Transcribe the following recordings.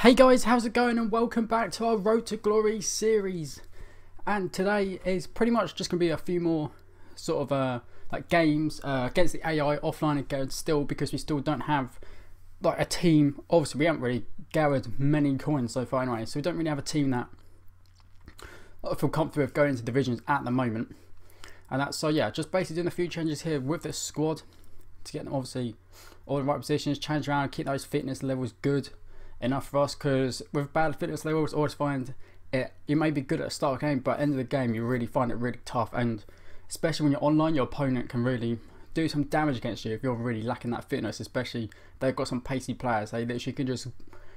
Hey guys, how's it going, and welcome back to our Road to Glory series. And today is pretty much just going to be a few more sort of like games against the AI offline again, still, because we still don't have like a team. Obviously we haven't really gathered many coins so far anyway, so we don't really have a team that I feel comfortable with going into divisions at the moment. And that's, so yeah, just basically doing a few changes here with this squad to get them obviously all in the right positions, change around, keep those fitness levels good enough for us, because with bad fitness levels, I always find it, you may be good at the start of the game, but at the end of the game you really find it really tough, and especially when you're online, your opponent can really do some damage against you if you're really lacking that fitness. Especially they've got some pacey players, they literally can just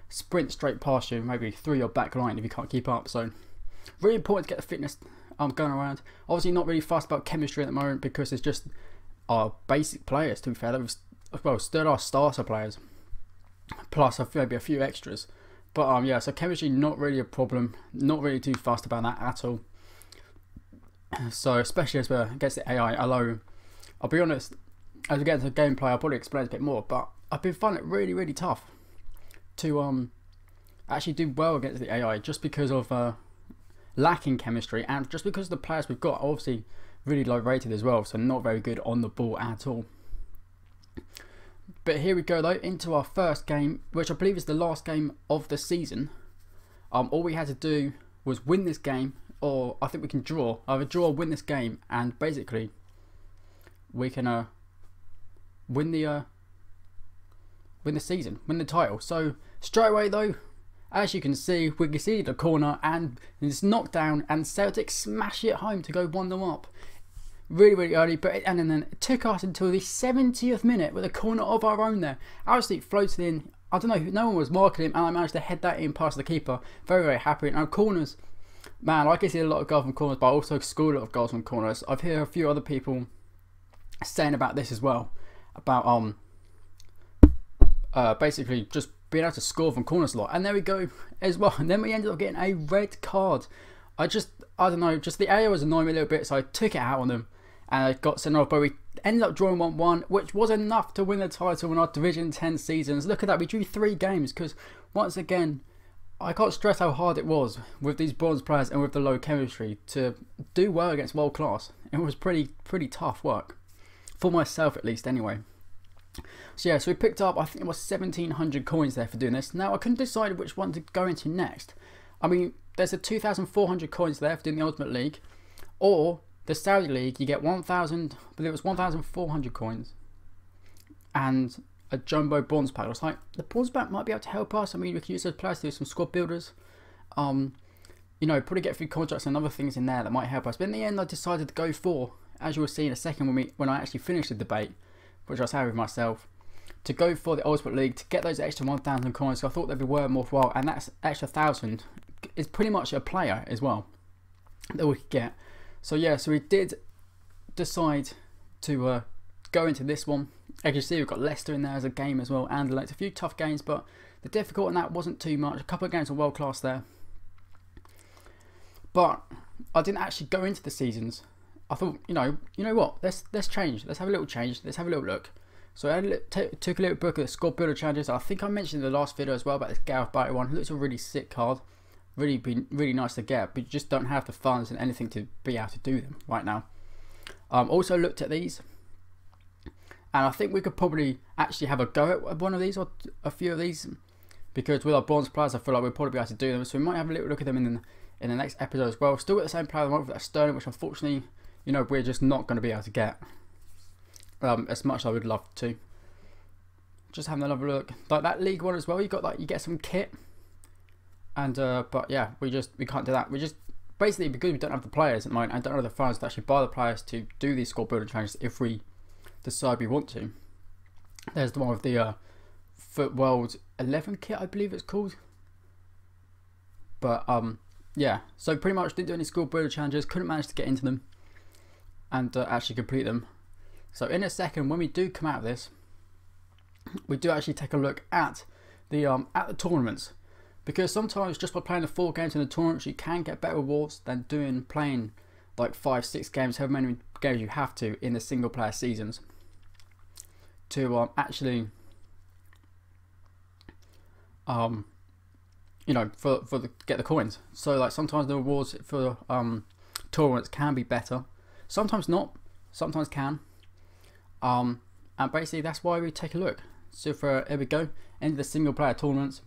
sprint straight past you, maybe through your back line if you can't keep up. So really important to get the fitness going around. Obviously not really fussed about chemistry at the moment, because it's just our basic players, to be fair. Well, still our starter players, plus maybe a few extras, but yeah, so chemistry not really a problem, not really too fussed about that at all. So especially as we're against the AI, although I'll be honest, as we get into the gameplay I'll probably explain a bit more, but I've been finding it really tough to actually do well against the AI, just because of lacking chemistry, and just because the players we've got are obviously really low rated as well, so not very good on the ball at all. But here we go though, into our first game, which I believe is the last game of the season. All we had to do was win this game, or I think we can draw, either draw or win this game, and basically we can win the season, win the title. So straight away though, as you can see, we conceded a corner and it's knocked down, and Celtic smash it home to go 1-0 up. Really early, and then it took us until the 70th minute with a corner of our own there. Absolutely floated in. I don't know, no one was marking him, and I managed to head that in past the keeper. Very happy. And our corners, man, I can see a lot of goals from corners, but I also scored a lot of goals from corners. I've heard a few other people saying about this as well, about basically just being able to score from corners a lot. And there we go as well. And then we ended up getting a red card. I don't know, just the AI was annoying me a little bit, so I took it out on them and I got sent off. But we ended up drawing 1-1, which was enough to win the title in our Division 10 seasons. Look at that, we drew 3 games, because once again, I can't stress how hard it was with these bronze players and with the low chemistry to do well against world class. It was pretty tough work, for myself at least anyway. So yeah, so we picked up, I think it was 1,700 coins there for doing this. Now I couldn't decide which one to go into next. I mean, there's a 2,400 coins left in the Ultimate League, or the Saudi League. You get 1,000, I believe it was 1,400 coins, and a jumbo bronze pack. I was like, the bronze pack might be able to help us. I mean, we can use those players to do some squad builders. You know, probably get a few contracts and other things in there that might help us. But in the end, I decided to go for, as you will see in a second when I actually finish the debate, which I was having with myself, to go for the Ultimate League to get those extra 1,000 coins. So I thought they'd be worth more worthwhile, and that's extra 1,000 is pretty much a player as well that we could get. So yeah, so we did decide to go into this one. As you see, we've got Leicester in there as a game as well, and like a few tough games, but the difficult in that wasn't too much. A couple of games were world class there, but I didn't actually go into the seasons. I thought, you know what, let's change, let's have a little change, let's have a little look. So I took a little look at the squad builder challenges. I think I mentioned in the last video as well about this Gareth Barry one. It looks a really sick card, really nice to get, but you just don't have the funds and anything to be able to do them right now. Also looked at these, and I think we could probably actually have a go at one of these or a few of these, because with our bronze players I feel like we'll probably be able to do them. So we might have a little look at them in the next episode as well. Still got the same player of the month, that Sterling, which unfortunately, you know, we're just not going to be able to get as much as I would love to. Just having another look, like that league one as well. You got like, you get some kit, and but yeah, we can't do that. We just basically, because we don't have the players at the moment, and don't have the funds to actually buy the players to do these squad building challenges if we decide we want to. There's the one with the Foot World 11 kit, I believe it's called. But yeah, so pretty much didn't do any squad builder challenges, couldn't manage to get into them and actually complete them. So in a second, when we do come out of this, we do actually take a look at the tournaments, because sometimes just by playing the 4 games in the tournaments, you can get better rewards than playing like 5-6 games, however many games you have to in the single player seasons, to actually you know, get the coins. So like sometimes the rewards for tournaments can be better, sometimes not, sometimes can. And basically that's why we take a look. So here we go into the single player tournaments,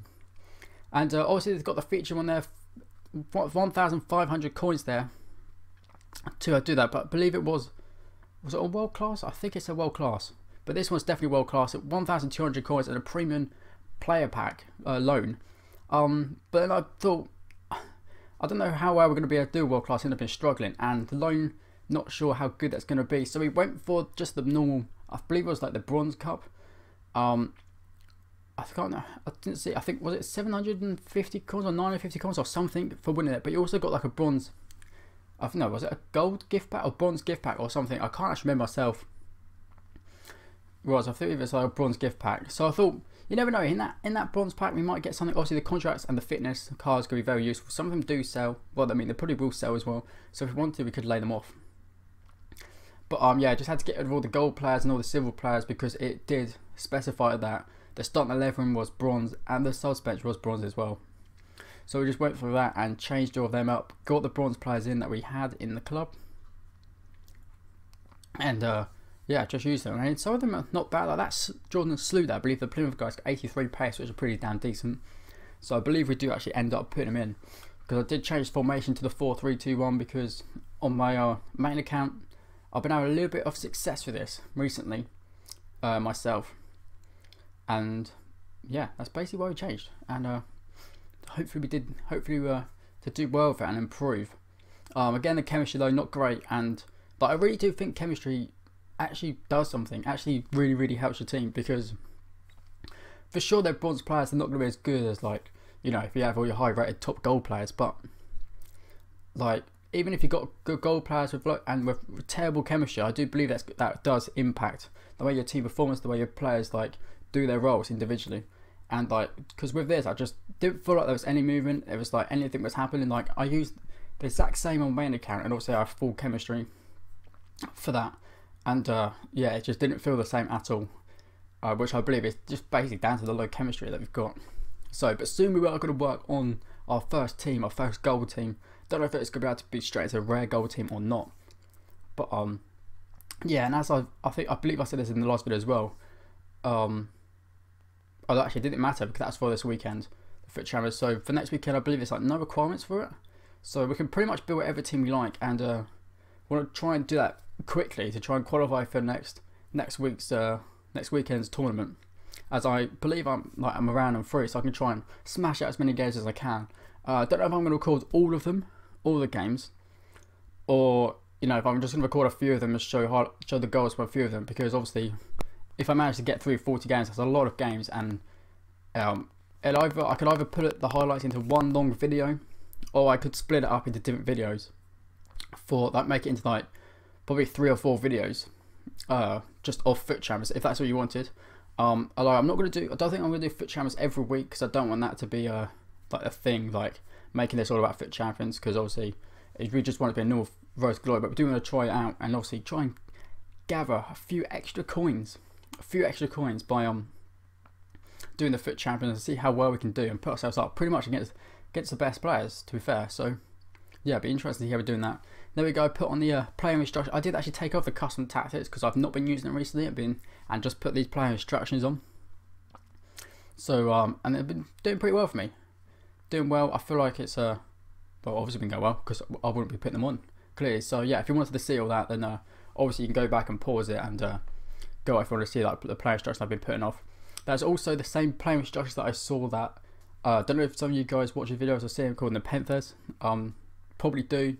and obviously they've got the feature on there, 1,500 coins there to do that. But I believe it was it a world class? I think it's a world class, but this one's definitely world class at 1,200 coins and a premium player pack loan. But then I thought, I don't know how well we're going to be able to do world class. End up been struggling, and the loan, not sure how good that's going to be. So we went for just the normal, I believe it was like the bronze cup. I can't know, I didn't see, I think, was it 750 coins or 950 coins or something for winning it. But you also got like a bronze, I don't know, was it a gold gift pack or bronze gift pack or something? I can't actually remember myself. I think it was like a bronze gift pack. So I thought, you never know, in that bronze pack we might get something. Obviously the contracts and the fitness cards could be very useful. Some of them do sell, well, I mean they probably will sell as well, so if we wanted we could lay them off. But yeah, just had to get rid of all the gold players and all the silver players, because it did specify that the starting 11 was bronze and the subs bench was bronze as well. So we just went through that and changed all of them up, got the bronze players in that we had in the club, and yeah, just used them. And some of them are not bad. Like that's Jordan Slew that I believe the Plymouth guys got 83 pace, which is pretty damn decent. So I believe we do actually end up putting him in, because I did change formation to the 4-3-2-1, because on my main account I've been having a little bit of success with this recently myself, and yeah, that's basically why we changed. And hopefully to do well with it and improve. Again, the chemistry though not great, but I really do think chemistry actually does something, actually really helps your team, because for sure their bronze players are not going to be as good as, like, you know, if you have all your high rated top gold players. But like even if you've got good gold players with terrible chemistry, I do believe that does impact the way your team performs, the way your players like do their roles individually. And like, because with this I just didn't feel like there was any movement, it was like anything was happening. Like I used the exact same on main account, and also I have full chemistry for that, and yeah, it just didn't feel the same at all, which I believe is just basically down to the low chemistry that we've got. So, but soon we are going to work on our first team, our first gold team. Don't know if it's going to be able to be straight into a rare gold team or not, but yeah. And as I believe I said this in the last video as well, oh, actually it didn't matter, because that's for this weekend, the FUT Champions. So for next weekend I believe it's like no requirements for it, so we can pretty much build whatever team we like, and want to try and do that quickly to try and qualify for next weekend's tournament, as I believe I'm around and free, so I can try and smash out as many games as I can. I don't know if I'm going to record all of them, all the games, or you know, if I'm just going to record a few of them and show the goals for a few of them, because obviously if I manage to get through 40 games, that's a lot of games, and I could either put the highlights into one long video, or I could split it up into different videos for like make it into like probably 3 or 4 videos just off FUT Champions, if that's what you wanted. Although I don't think I'm going to do FUT Champions every week, because I don't want that to be like a thing, like making this all about FUT Champions, because obviously we just want it to be a normal Road to Glory. But we do want to try it out, and obviously try and gather a few extra coins by doing the FUT Champions, and see how well we can do and put ourselves up pretty much against the best players, to be fair. So yeah, it'd be interesting to hear how we're doing that. There we go, put on the player instructions. I did actually take off the custom tactics, because I've not been using them recently. And just put these player instructions on. So and they've been doing pretty well for me. Doing well. I feel like it's well, obviously been going well, because I wouldn't be putting them on clearly. So yeah, if you wanted to see all that, then obviously you can go back and pause it and go if you want to see like the player instructions I've been putting off. There's also the same player instructions that I saw that don't know if some of you guys watching videos or see them called the Panthers. Probably do.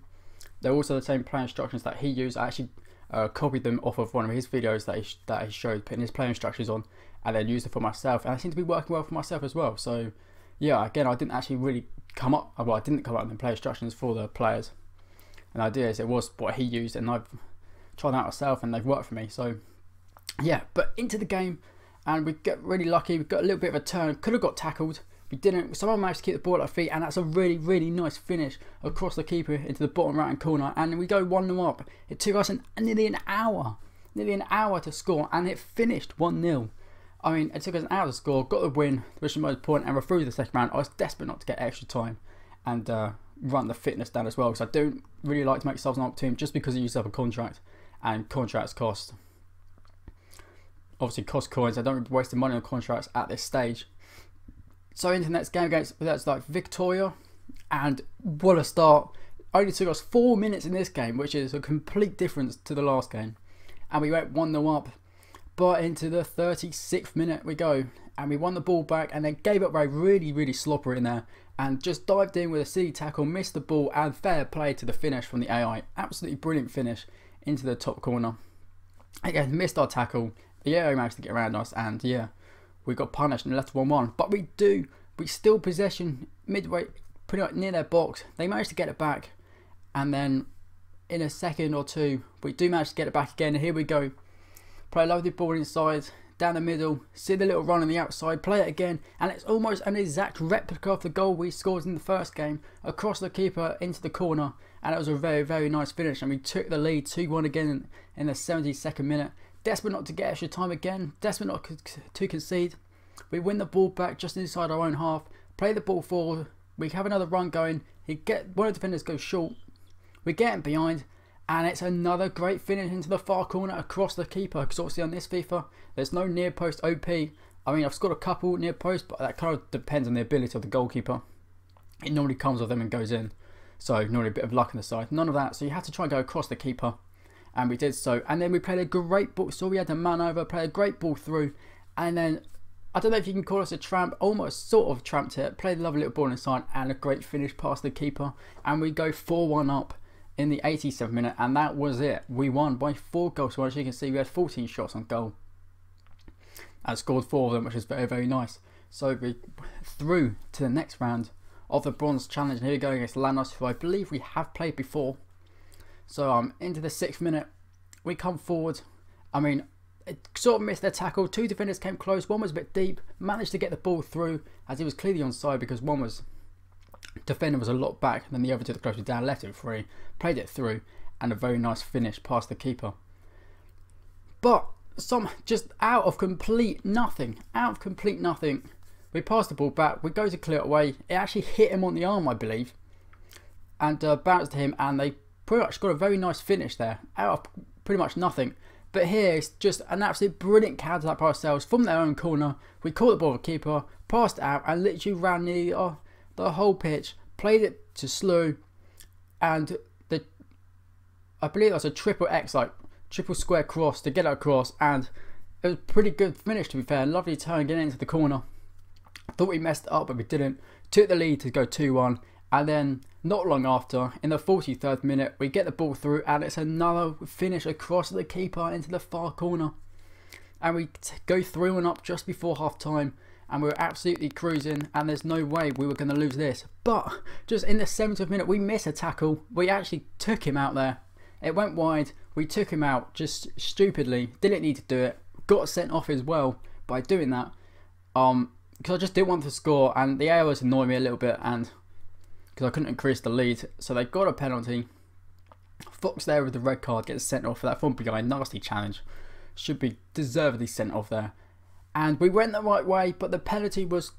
They're also the same player instructions that he used. I actually copied them off of one of his videos that he showed, putting his player instructions on, and then used it for myself, and they seem to be working well for myself as well. So yeah, again, I didn't actually really come up with the player instructions for the players. And the idea is it was what he used, and I've tried them out myself, and they've worked for me. So yeah, but into the game, and we got really lucky. We got a little bit of a turn, could have got tackled. We didn't. Someone managed to keep the ball at our feet, and that's a really nice finish across the keeper into the bottom right hand corner, and we go 1-0 up. It took us nearly an hour to score, and it finished 1-0. I mean, it took us an hour to score, got the win, which was the most point, and we're through the second round. I was desperate not to get extra time and run the fitness down as well, because I don't really like to make myself an up team just because you use up a contract, and contracts cost, obviously cost coins. I don't really waste money on contracts at this stage. So into the next game against, that's like Victoria, and what a start. Only took us 4 minutes in this game, which is a complete difference to the last game, and we went 1-0 up. But into the 36th minute we go, and we won the ball back, and then gave up really sloppy in there, and just dived in with a silly tackle, missed the ball, and fair play to the finish from the AI. Absolutely brilliant finish into the top corner. Again, missed our tackle. The AI managed to get around us, and yeah, we got punished and left 1-1. But we still possession midway, pretty much near their box. They managed to get it back, and then in a second or two, we do manage to get it back again. And here we go. Play a lovely ball inside, down the middle, see the little run on the outside, play it again, and it's almost an exact replica of the goal we scored in the first game, across the keeper into the corner, and it was a very nice finish, and we took the lead 2-1 again in the 72nd minute. Desperate not to get extra time again, desperate not to concede. We win the ball back just inside our own half, play the ball forward, we have another run going, one of the defenders goes short, we get him behind, and it's another great finish into the far corner across the keeper, because obviously on this FIFA there's no near post OP. I mean, I've scored a couple near post, but that kind of depends on the ability of the goalkeeper. It normally comes with them and goes in, so normally a bit of luck on the side. None of that, so you have to try and go across the keeper, and we did so. And then we played a great ball, so we had a man over, played a great ball through, and then I don't know if you can call us a tramp, almost sort of tramped it, played a lovely little ball inside, and a great finish past the keeper, and we go 4-1 up in the 87th minute, and that was it. We won by 4 goals. So as you can see, we had 14 shots on goal and scored 4 of them, which is very nice. So we through to the next round of the bronze challenge, and here we go against Lanos, who I believe we have played before. So into the 6th minute, we come forward. I mean, it sort of missed their tackle. 2 defenders came close, one was a bit deep, managed to get the ball through, as he was clearly onside, because defender was a lot back than the other 2 that closely down, left it free, played it through, and a very nice finish past the keeper. But just out of complete nothing, we passed the ball back, we go to clear it away, it actually hit him on the arm, I believe, and bounced to him, and they pretty much got a very nice finish there, out of pretty much nothing. But here it's just an absolute brilliant counter attack by ourselves from their own corner. We caught the ball with the keeper, passed it out, and literally ran nearly the whole pitch, played it to Slew, and I believe that was a triple X, like triple square cross to get it across, and it was a pretty good finish, to be fair. Lovely turn getting into the corner. Thought we messed it up, but we didn't. Took the lead to go 2-1, and then not long after, in the 43rd minute, we get the ball through, and it's another finish across the keeper into the far corner, and we go 3-1 up just before half time. And we were absolutely cruising, and there's no way we were going to lose this. But just in the 70th minute, we missed a tackle. We actually took him out there. It went wide. We took him out just stupidly. Didn't need to do it. Got sent off as well by doing that. Because I just didn't want to score, and the AI was annoying me a little bit, and because I couldn't increase the lead. So they got a penalty. Fox there with the red card gets sent off for that from behind. Nasty challenge. Should be deservedly sent off there. And we went the right way, but the penalty was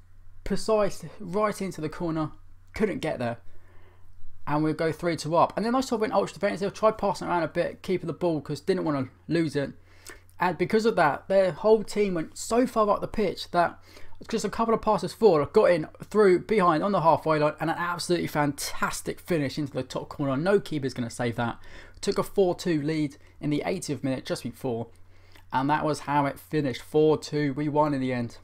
precise, right into the corner. Couldn't get there. And we'll go 3-2 up. And then I sort of went ultra defensive, tried passing around a bit, keeping the ball, because didn't want to lose it. And because of that, their whole team went so far up the pitch that just a couple of passes forward, got in, through, behind, on the halfway line, and an absolutely fantastic finish into the top corner. No keeper's going to save that. Took a 4-2 lead in the 80th minute, just before. And that was how it finished, 4-2. We won in the end.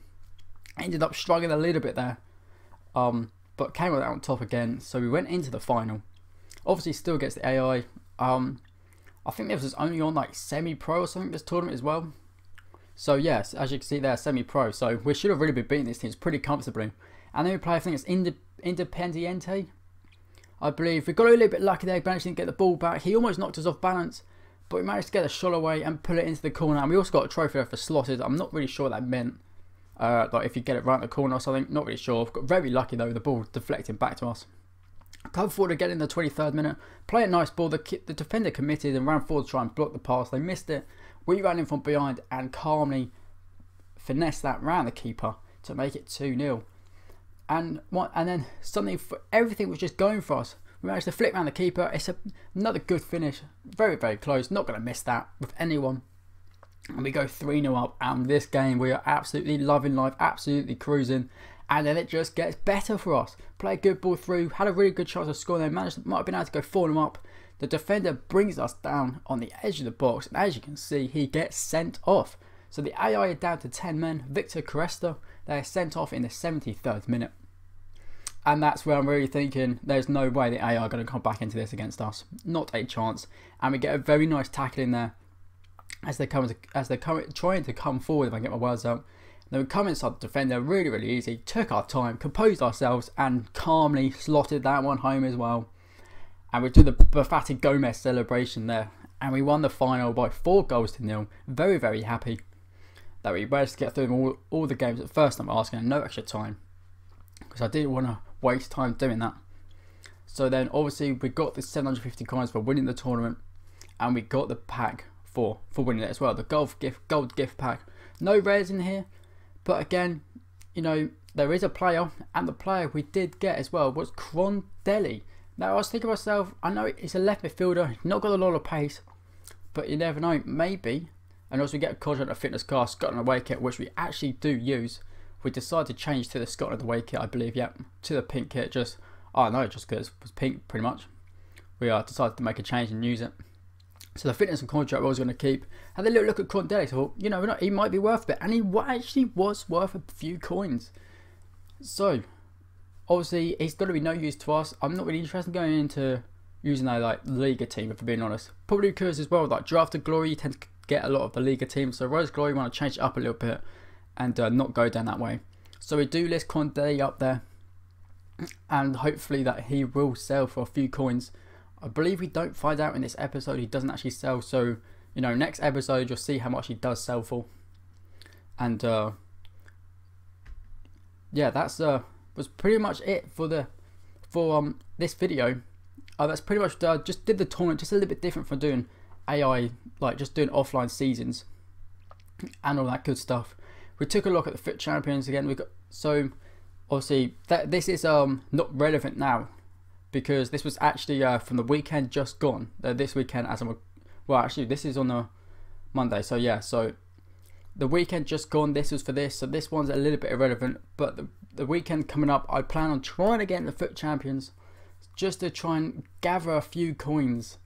Ended up struggling a little bit there, but came out on top again. So we went into the final. Obviously, still gets the AI. I think this was only on like semi-pro or something, this tournament as well. So yes, as you can see there, semi-pro. So we should have really been beating these teams pretty comfortably. And then we play, I think it's Independiente, I believe. We got a little bit lucky there, managed to get the ball back. He almost knocked us off balance, but we managed to get a shot away and pull it into the corner. And we also got a trophy there for slotted. I'm not really sure what that meant. Like if you get it right in the corner or something, not really sure. Got very lucky though, the ball deflecting back to us. Come forward again in the 23rd minute. Play a nice ball. The defender committed and ran forward to try and block the pass. They missed it. We ran in from behind and calmly finesse that round the keeper to make it 2-0. And then suddenly everything was just going for us. We managed to flip around the keeper. It's another good finish. Very, very close. Not going to miss that with anyone. And we go 3-0 up. And this game, we are absolutely loving life. Absolutely cruising. And then it just gets better for us. Play a good ball through. Had a really good chance of scoring there. Might have been able to go 4-0 up. The defender brings us down on the edge of the box. And as you can see, he gets sent off. So the AI are down to 10 men. Victor Cresta, they're sent off in the 73rd minute. And that's where I'm really thinking there's no way the AI are going to come back into this against us. Not a chance. And we get a very nice tackle in there as they're trying to come forward, if I can get my words out. They would come inside the defender really, really easy. Took our time, composed ourselves, and calmly slotted that one home as well. And we do the Bafati Gomez celebration there. And we won the final by 4-0. Very, very happy that we managed to get through all the games at first time asking no extra time. Because I didn't want to waste time doing that. So then obviously we got the 750 coins for winning the tournament, and we got the pack for winning it as well, the gold gift pack. No rares in here, but again, you know, there is a player, and the player we did get as well was Crondelli. Now I was thinking to myself, I know it's a left midfielder, not got a lot of pace, but you never know, maybe. And also we get a contract of fitness car, Scotland away kit, which we actually do use. We decided to change to the Scotland away kit, I believe, yep, to the pink kit, just because it was pink, pretty much. We decided to make a change and use it. So the fitness and contract I was going to keep. Had a little look at Crondelli, so I thought, you know, he might be worth a bit, and he actually was worth a few coins. So, obviously, he's going to be no use to us. I'm not really interested in going into using a like Liga team, if I'm being honest. Probably because as well, like Drafted Glory, you tend to get a lot of the Liga teams, so Rose Glory want to change it up a little bit and not go down that way. So we do list Crondelli up there, and hopefully that he will sell for a few coins. I believe we don't find out in this episode, he doesn't actually sell, so you know, next episode you'll see how much he does sell for. And yeah, that's was pretty much it for this video. That's pretty much just did the tournament just a little bit different from doing AI, like just doing offline seasons and all that good stuff. We took a look at the FUT champions again. We got, so obviously this is not relevant now, because this was actually from the weekend just gone. This weekend, well, actually this is on the Monday, so yeah, so the weekend just gone, this was for this, so this one's a little bit irrelevant. But the weekend coming up, I plan on trying to get in the FUT champions, just to try and gather a few coins,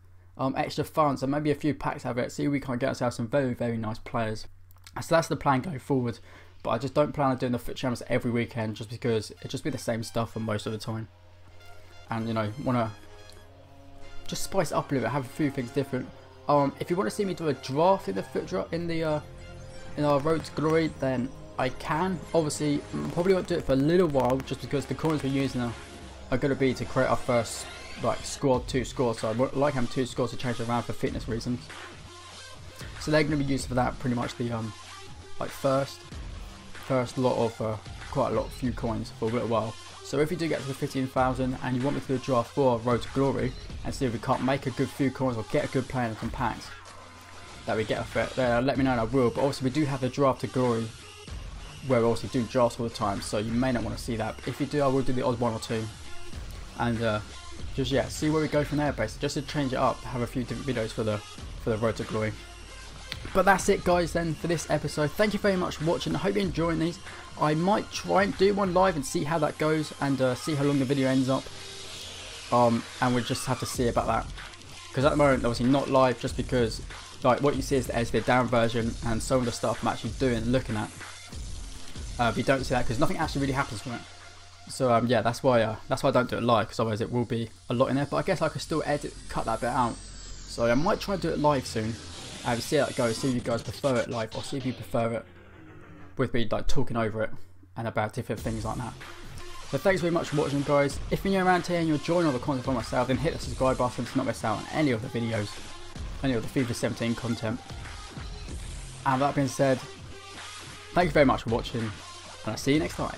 extra funds, and maybe a few packs out of it. See if we can get ourselves some very, very nice players. So that's the plan going forward. But I just don't plan on doing the FUT champions every weekend, just because it just be the same stuff for most of the time. And you know, want to just spice it up a little bit, have a few things different. If you want to see me do a draft in the FUT draft in our Road to Glory, then I can. Obviously, probably won't do it for a little while, just because the coins we're using are going to be to create our first like two squads. So I would like having 2 squads to change it around for fitness reasons. So they're going to be used for that, pretty much the like first lot of quite a few coins for a little while. So if you do get to the 15,000 and you want me to do a draft for Road to Glory and see if we can't make a good few coins or get a good player and some packs that we get off it, let me know and I will. But also we do have the draft to Glory where we also do drafts all the time, so you may not want to see that. But if you do, I will do the odd 1 or 2, and just yeah, see where we go from there, basically, just to change it up, have a few different videos for the Road to Glory. But that's it, guys, then, for this episode. Thank you very much for watching. I hope you're enjoying these. I might try and do one live and see how that goes, and see how long the video ends up. And we'll just have to see about that, because at the moment, obviously not live, just because like what you see is the edited down version, and some of the stuff I'm actually doing and looking at. But you don't see that because nothing actually really happens from it. So yeah, that's why I don't do it live, because otherwise it will be a lot in there. But I guess I could still cut that bit out. So I might try and do it live soon and see how it goes. See if you guys prefer it live, or see if you prefer it with me like talking over it and about different things like that. So thanks very much for watching, guys. If you're new around here and you're enjoying all the content from myself, then hit the subscribe button to not miss out on any of the videos, any of the FIFA 17 content. And that being said, thank you very much for watching, and I'll see you next time.